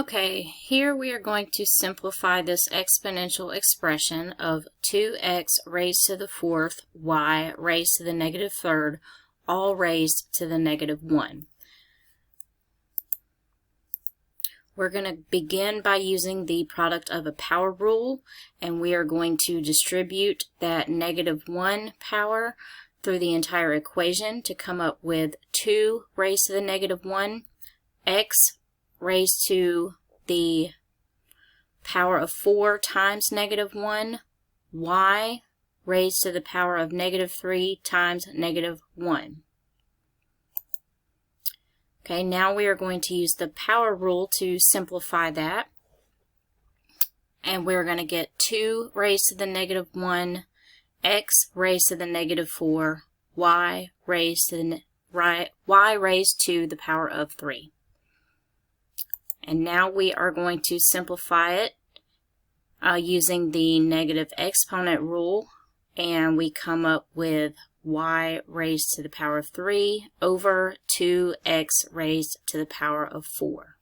Okay, here we are going to simplify this exponential expression of 2x raised to the fourth y raised to the negative third, all raised to the negative 1. We're going to begin by using the product of a power rule, and we are going to distribute that negative 1 power through the entire equation to come up with 2 raised to the negative 1, x raised to the power of 4 times negative 1, y raised to the power of negative 3 times negative 1. Okay, now we are going to use the power rule to simplify that. And we're going to get 2 raised to the negative 1, x raised to the negative 4, y raised to the power of 3. And now we are going to simplify it using the negative exponent rule, and we come up with y raised to the power of 3 over 2x raised to the power of 4.